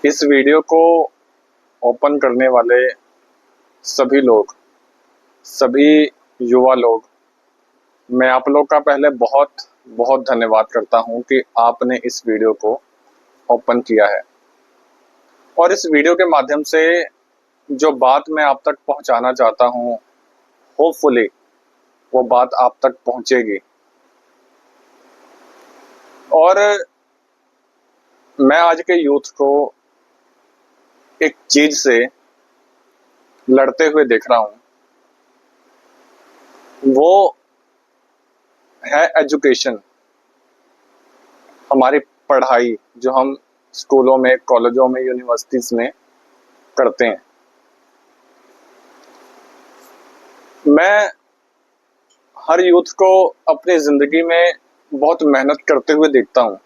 इस वीडियो को ओपन करने वाले सभी लोग, सभी युवा लोग, मैं आप लोग का पहले बहुत बहुत धन्यवाद करता हूं कि आपने इस वीडियो को ओपन किया है। और इस वीडियो के माध्यम से जो बात मैं आप तक पहुंचाना चाहता हूं, होपफुली वो बात आप तक पहुंचेगी। और मैं आज के यूथ को एक चीज से लड़ते हुए देख रहा हूं, वो है एजुकेशन। हमारी पढ़ाई जो हम स्कूलों में, कॉलेजों में, यूनिवर्सिटीज में करते हैं। मैं हर यूथ को अपनी जिंदगी में बहुत मेहनत करते हुए देखता हूं।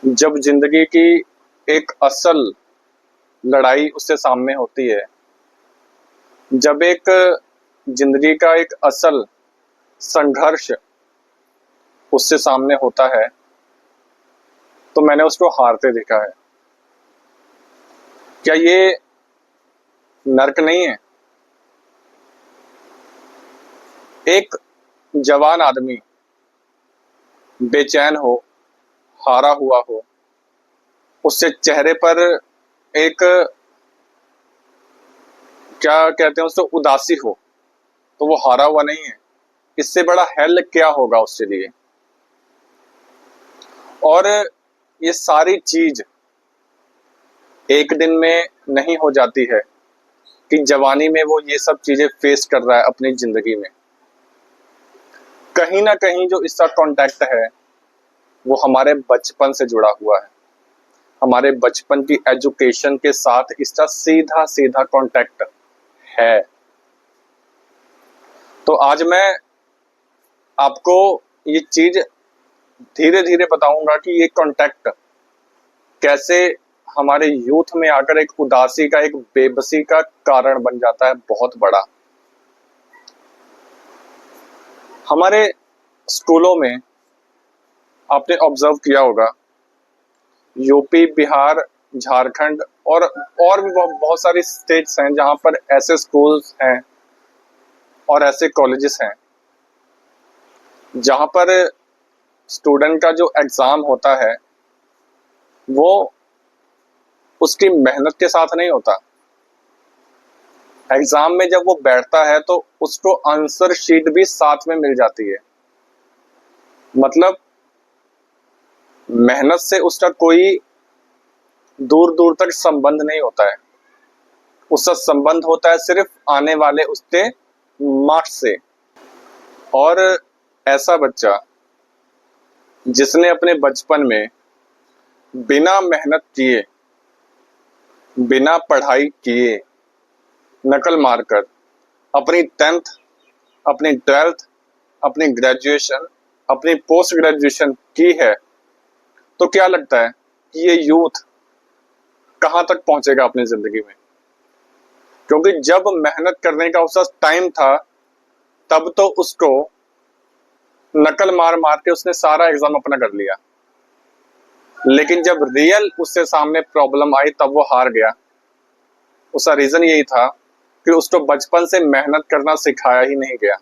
जब जिंदगी की एक असल लड़ाई उससे सामने होती है, जब एक जिंदगी का एक असल संघर्ष उससे सामने होता है, तो मैंने उसको हारते देखा है। क्या ये नर्क नहीं है? एक जवान आदमी बेचैन हो, हारा हुआ हो, उससे चेहरे पर एक, क्या कहते हैं, उससे उदासी हो, तो वो हारा हुआ नहीं है। इससे बड़ा हेल क्या होगा उसके लिए। और ये सारी चीज एक दिन में नहीं हो जाती है कि जवानी में वो ये सब चीजें फेस कर रहा है अपनी जिंदगी में। कहीं ना कहीं जो इसका कांटेक्ट है वो हमारे बचपन से जुड़ा हुआ है। हमारे बचपन की एजुकेशन के साथ इसका सीधा सीधा कांटेक्ट है। तो आज मैं आपको ये चीज धीरे धीरे बताऊंगा कि ये कांटेक्ट कैसे हमारे यूथ में आकर एक उदासी का, एक बेबसी का कारण बन जाता है, बहुत बड़ा। हमारे स्कूलों में आपने ऑब्जर्व किया होगा, यूपी, बिहार, झारखंड और भी बहुत सारी स्टेट्स हैं जहां पर ऐसे स्कूल्स हैं और ऐसे कॉलेजेस हैं जहां पर स्टूडेंट का जो एग्जाम होता है वो उसकी मेहनत के साथ नहीं होता। एग्जाम में जब वो बैठता है तो उसको आंसर शीट भी साथ में मिल जाती है। मतलब मेहनत से उसका कोई दूर दूर तक संबंध नहीं होता है। उसका संबंध होता है सिर्फ आने वाले उसके मार्क्स से। और ऐसा बच्चा जिसने अपने बचपन में बिना मेहनत किए, बिना पढ़ाई किए, नकल मारकर अपनी 10th, अपनी 12th, अपनी ग्रेजुएशन, अपनी पोस्ट ग्रेजुएशन की है, तो क्या लगता है कि ये यूथ कहां तक पहुंचेगा अपनी जिंदगी में? क्योंकि जब मेहनत करने का उसका टाइम था तब तो उसको नकल मार मार के उसने सारा एग्जाम अपना कर लिया, लेकिन जब रियल उससे सामने प्रॉब्लम आई तब वो हार गया। उसका रीजन यही था कि उसको बचपन से मेहनत करना सिखाया ही नहीं गया।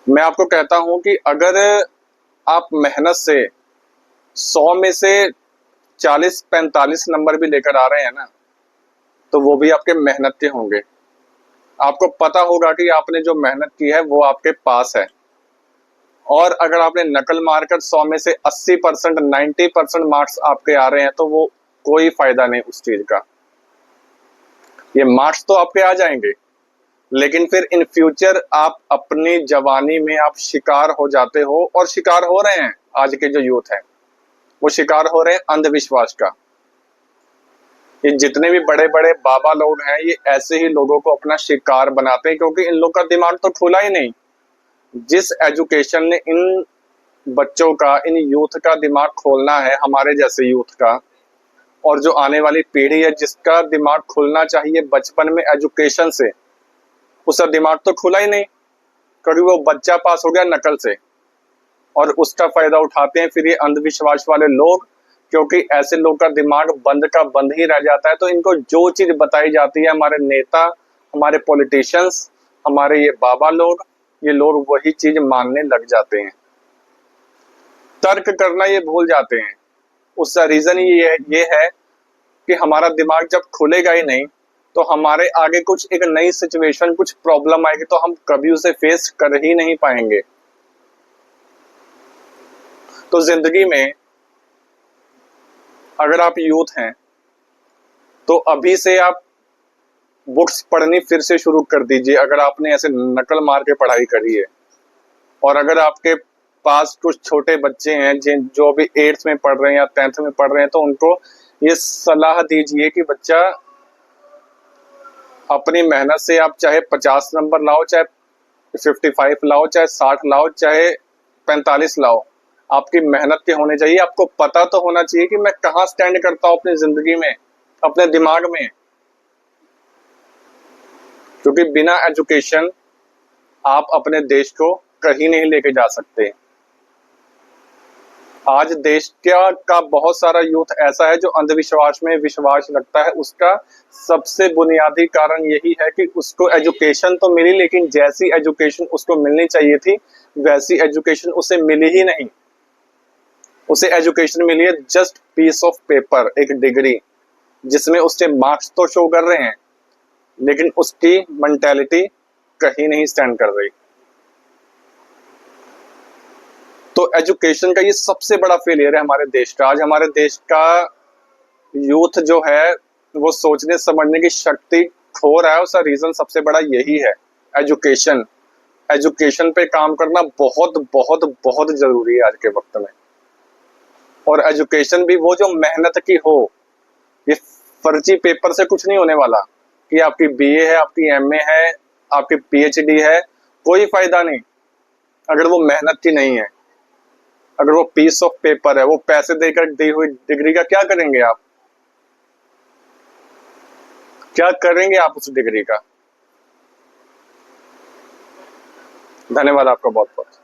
मैं आपको कहता हूं कि अगर आप मेहनत से 100 में से 40-45 नंबर भी लेकर आ रहे हैं ना, तो वो भी आपके मेहनत के होंगे। आपको पता होगा कि आपने जो मेहनत की है वो आपके पास है। और अगर आपने नकल मारकर 100 में से 80%, 90% मार्क्स आपके आ रहे हैं तो वो कोई फायदा नहीं उस चीज का। ये मार्क्स तो आपके आ जाएंगे, लेकिन फिर इन फ्यूचर आप अपनी जवानी में आप शिकार हो जाते हो, और शिकार हो रहे हैं। आज के जो यूथ हैं वो शिकार हो रहे हैं अंधविश्वास का। ये जितने भी बड़े बड़े बाबा लोग हैं ये ऐसे ही लोगों को अपना शिकार बनाते हैं, क्योंकि इन लोग का दिमाग तो खुला ही नहीं। जिस एजुकेशन ने इन बच्चों का, इन यूथ का दिमाग खोलना है, हमारे जैसे यूथ का, और जो आने वाली पीढ़ी है जिसका दिमाग खुलना चाहिए बचपन में एजुकेशन से, उसका दिमाग तो खुला ही नहीं, क्योंकि वो बच्चा पास हो गया नकल से। और उसका फायदा उठाते हैं फिर ये अंधविश्वास वाले लोग क्योंकि ऐसे लोग का दिमाग बंद का बंद ही रह जाता है। तो इनको जो चीज बताई जाती है, हमारे नेता, हमारे पॉलिटिशियंस, हमारे ये बाबा लोग, ये लोग वही चीज मानने लग जाते हैं, तर्क करना ये भूल जाते हैं। उसका रीजन ये है कि हमारा दिमाग जब खुलेगा ही नहीं तो हमारे आगे कुछ एक नई सिचुएशन, कुछ प्रॉब्लम आएगी तो हम कभी उसे फेस कर ही नहीं पाएंगे। तो जिंदगी में अगर आप यूथ हैं तो अभी से आप बुक्स पढ़नी फिर से शुरू कर दीजिए, अगर आपने ऐसे नकल मार के पढ़ाई करी है। और अगर आपके पास कुछ छोटे बच्चे हैं जो अभी 8th में पढ़ रहे हैं या 10th में पढ़ रहे हैं, तो उनको ये सलाह दीजिए कि बच्चा अपनी मेहनत से आप चाहे 50 नंबर लाओ, चाहे 55 लाओ, चाहे 60 लाओ, चाहे 45 लाओ, आपकी मेहनत के होने चाहिए। आपको पता तो होना चाहिए कि मैं कहाँ स्टैंड करता हूँ अपनी जिंदगी में, अपने दिमाग में। क्योंकि बिना एजुकेशन आप अपने देश को कहीं नहीं लेके जा सकते। आज देश का बहुत सारा यूथ ऐसा है जो अंधविश्वास में विश्वास रखता है। उसका सबसे बुनियादी कारण यही है कि उसको एजुकेशन तो मिली, लेकिन जैसी एजुकेशन उसको मिलनी चाहिए थी वैसी एजुकेशन उसे मिली ही नहीं। उसे एजुकेशन मिली है जस्ट पीस ऑफ पेपर, एक डिग्री, जिसमें उसके मार्क्स तो शो कर रहे हैं लेकिन उसकी मेंटालिटी कहीं नहीं स्टैंड कर रही। तो एजुकेशन का ये सबसे बड़ा फेलियर है हमारे देश का। आज हमारे देश का यूथ जो है वो सोचने समझने की शक्ति खो रहा है, उसका रीजन सबसे बड़ा यही है, एजुकेशन। एजुकेशन पे काम करना बहुत बहुत बहुत जरूरी है आज के वक्त में। और एजुकेशन भी वो जो मेहनत की हो। ये फर्जी पेपर से कुछ नहीं होने वाला कि आपकी बीए है, आपकी एमए है, आपकी पीएचडी है, कोई फायदा नहीं अगर वो मेहनत की नहीं है। अगर वो पीस ऑफ पेपर है, वो पैसे देकर दी हुई डिग्री का क्या करेंगे आप? क्या करेंगे आप उस डिग्री का? धन्यवाद आपका बहुत बहुत।